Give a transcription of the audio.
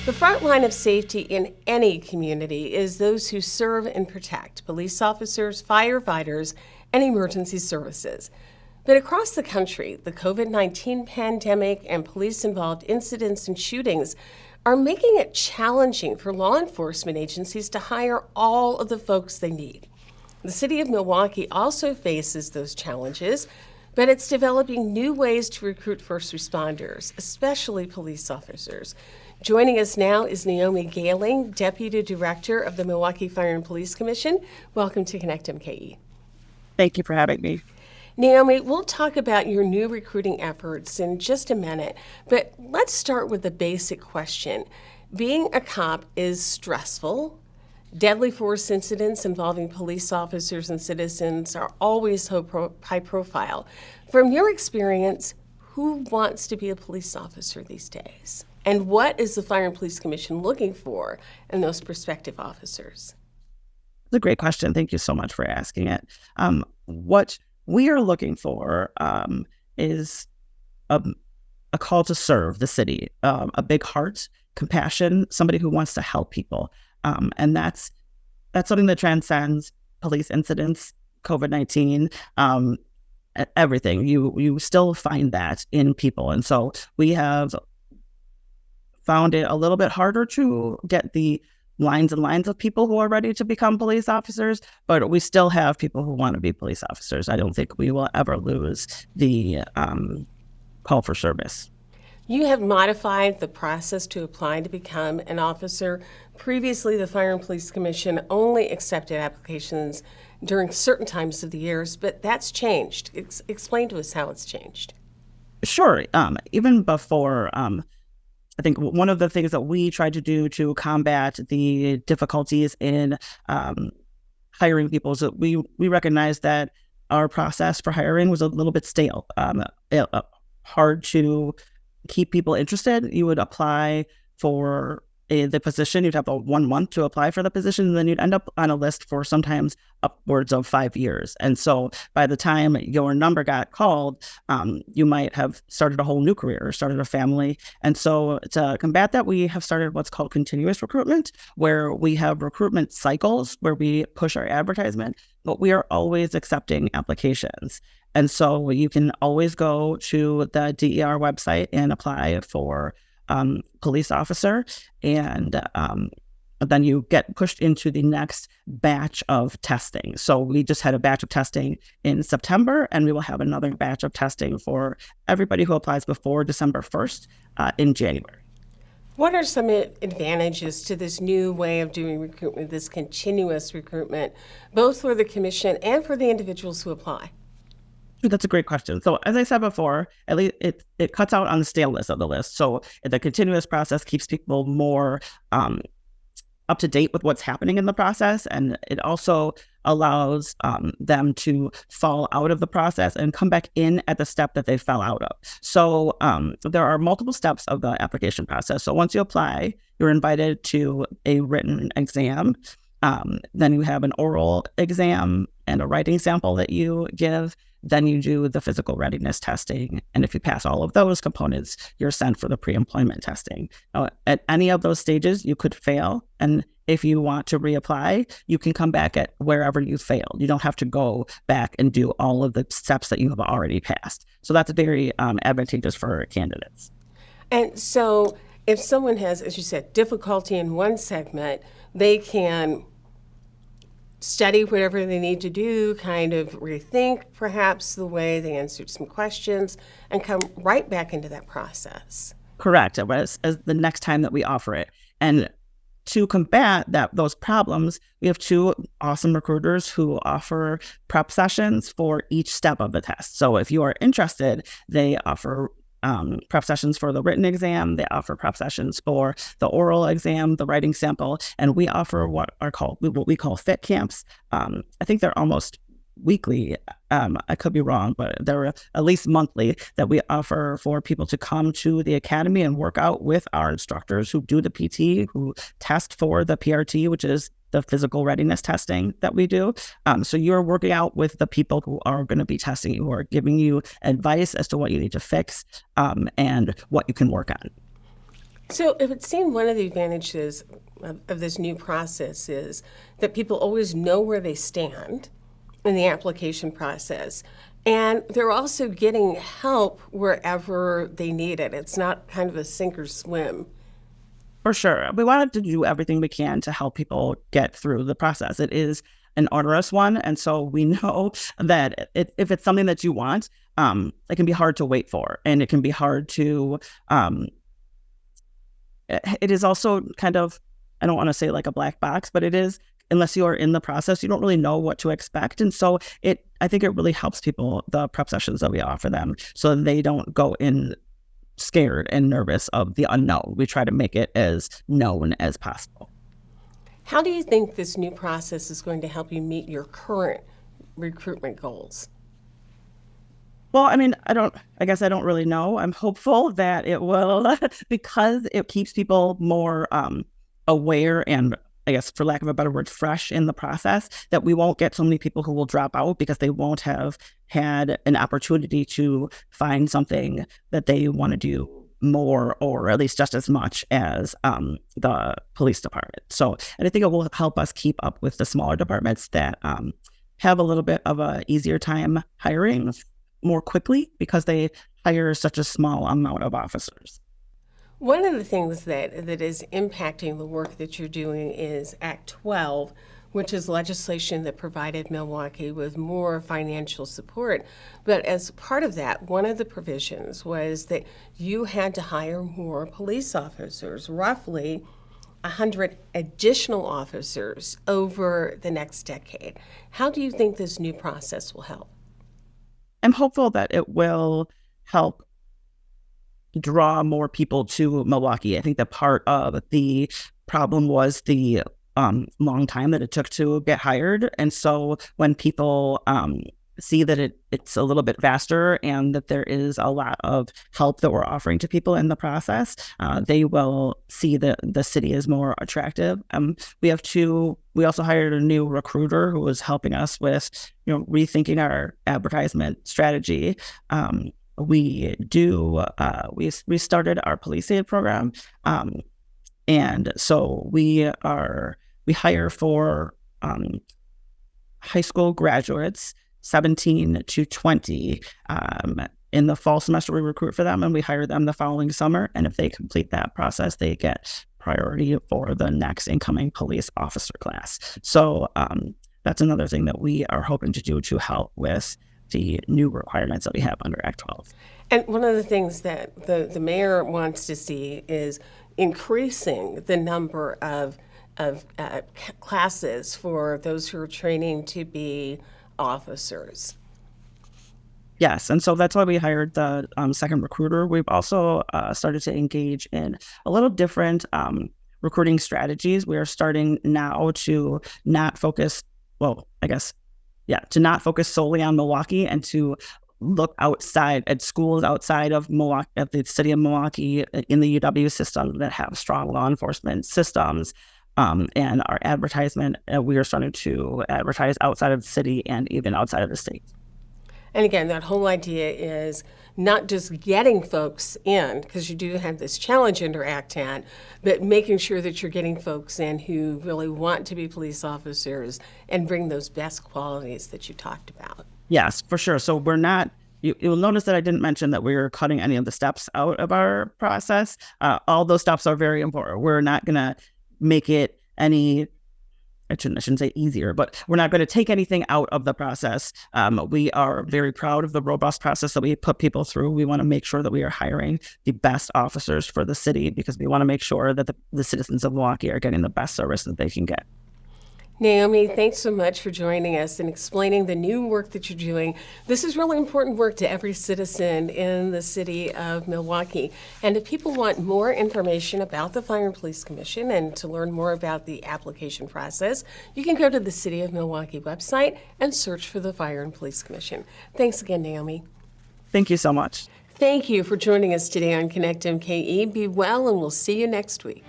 The front line of safety in any community is those who serve and protect police officers, firefighters, and emergency services. But across the country, the COVID-19 pandemic and police-involved incidents and shootings are making it challenging for law enforcement agencies to hire all of the folks they need. The City of Milwaukee also faces those challenges, but it's developing new ways to recruit first responders, especially police officers. Joining us now is Naomi Gehling, Deputy Director of the Milwaukee Fire and Police Commission. Welcome to Connect MKE. Thank you for having me. Naomi, we'll talk about your new recruiting efforts in just a minute, but let's start with the basic question. Being a cop is stressful. Deadly force incidents involving police officers and citizens are always high profile. From your experience, who wants to be a police officer these days? And what is the Fire and Police Commission looking for in those prospective officers? It's a great question. Thank you so much for asking it. What we are looking for is a call to serve the city, a big heart, compassion, somebody who wants to help people. And that's something that transcends police incidents, COVID-19, everything. You still find that in people. And so we have found it a little bit harder to get the lines and lines of people who are ready to become police officers, but we still have people who want to be police officers. I don't think we will ever lose the call for service. You have modified the process to apply to become an officer. Previously, the Fire and Police Commission only accepted applications during certain times of the years, but that's changed. Explain to us how it's changed. Sure. Even before, I think one of the things that we tried to do to combat the difficulties in hiring people is that we recognized that our process for hiring was a little bit stale, hard to keep people interested. You would apply for the position, you'd have 1 month to apply for the position, and then you'd end up on a list for sometimes upwards of 5 years. And so by the time your number got called, you might have started a whole new career or started a family. And so to combat that, we have started what's called continuous recruitment, where we have recruitment cycles where we push our advertisement, but we are always accepting applications. And so you can always go to the DER website and apply for police officer, and then you get pushed into the next batch of testing. So we just had a batch of testing in September, and we will have another batch of testing for everybody who applies before December 1st in January. What are some advantages to this new way of doing recruitment, this continuous recruitment, both for the commission and for the individuals who apply? That's a great question. So as I said before, at least it cuts out on the staleness of the list. So the continuous process keeps people more up to date with what's happening in the process. And it also allows them to fall out of the process and come back in at the step that they fell out of. So there are multiple steps of the application process. So once you apply, you're invited to a written exam. Then you have an oral exam and a writing sample that you give. Then you do the physical readiness testing. And if you pass all of those components, you're sent for the pre-employment testing. Now, at any of those stages, you could fail. And if you want to reapply, you can come back at wherever you failed. You don't have to go back and do all of the steps that you have already passed. So that's very advantageous for candidates. And so if someone has, as you said, difficulty in one segment, they can study whatever they need to do, kind of rethink perhaps the way they answered some questions, and come right back into that process. Correct. As the next time that we offer it. And to combat those problems, we have 2 awesome recruiters who offer prep sessions for each step of the test. So if you are interested, they offer prep sessions for the written exam. They offer prep sessions for the oral exam, the writing sample, and we offer what we call fit camps. I think they're almost weekly. I could be wrong, but they're at least monthly that we offer for people to come to the academy and work out with our instructors who do the PT, who test for the PRT, which is the physical readiness testing that we do. So you're working out with the people who are going to be testing you, who are giving you advice as to what you need to fix and what you can work on. So it would seem one of the advantages of this new process is that people always know where they stand in the application process. And they're also getting help wherever they need it. It's not kind of a sink or swim. For sure. We wanted to do everything we can to help people get through the process. It is an onerous one. And so we know that if it's something that you want, it can be hard to wait for. And it can be hard to, it is also kind of, I don't want to say like a black box, but it is, unless you are in the process, you don't really know what to expect. And so I think it really helps people, the prep sessions that we offer them, so they don't go in scared and nervous of the unknown. We try to make it as known as possible. How do you think this new process is going to help you meet your current recruitment goals? Well, I mean, I guess I don't really know. I'm hopeful that it will, because it keeps people more aware and, I guess, for lack of a better word, fresh in the process, that we won't get so many people who will drop out because they won't have had an opportunity to find something that they want to do more, or at least just as much as the police department. So, and I think it will help us keep up with the smaller departments that have a little bit of a easier time hiring more quickly because they hire such a small amount of officers. One of the things that is impacting the work that you're doing is Act 12, which is legislation that provided Milwaukee with more financial support. But as part of that, one of the provisions was that you had to hire more police officers, roughly 100 additional officers over the next decade. How do you think this new process will help? I'm hopeful that it will help draw more people to Milwaukee. I think that part of the problem was the long time that it took to get hired. And so when people see that it's a little bit faster and that there is a lot of help that we're offering to people in the process, they will see that the city is more attractive. We also hired a new recruiter who was helping us with, rethinking our advertisement strategy. We started our police aid program. And so we hire for high school graduates, 17 to 20. In the fall semester, we recruit for them and we hire them the following summer. And if they complete that process, they get priority for the next incoming police officer class. So that's another thing that we are hoping to do to help with the new requirements that we have under Act 12. And one of the things that the mayor wants to see is increasing the number of classes for those who are training to be officers. Yes, and so that's why we hired the second recruiter. We've also started to engage in a little different recruiting strategies. We are starting now to not focus, to not focus solely on Milwaukee and to look outside at schools outside of Milwaukee, at the city of Milwaukee, in the UW system that have strong law enforcement systems. And our advertisement, we are starting to advertise outside of the city and even outside of the state. And again, that whole idea is not just getting folks in, because you do have this challenge under Act 10, but making sure that you're getting folks in who really want to be police officers and bring those best qualities that you talked about. Yes, for sure. So we're not, you'll notice that I didn't mention that we were cutting any of the steps out of our process. All those steps are very important. We're not going to make it any, I shouldn't say easier, but we're not going to take anything out of the process. We are very proud of the robust process that we put people through. We want to make sure that we are hiring the best officers for the city because we want to make sure that the citizens of Milwaukee are getting the best service that they can get. Naomi, thanks so much for joining us and explaining the new work that you're doing. This is really important work to every citizen in the city of Milwaukee. And if people want more information about the Fire and Police Commission and to learn more about the application process, you can go to the City of Milwaukee website and search for the Fire and Police Commission. Thanks again, Naomi. Thank you so much. Thank you for joining us today on Connect MKE. Be well, and we'll see you next week.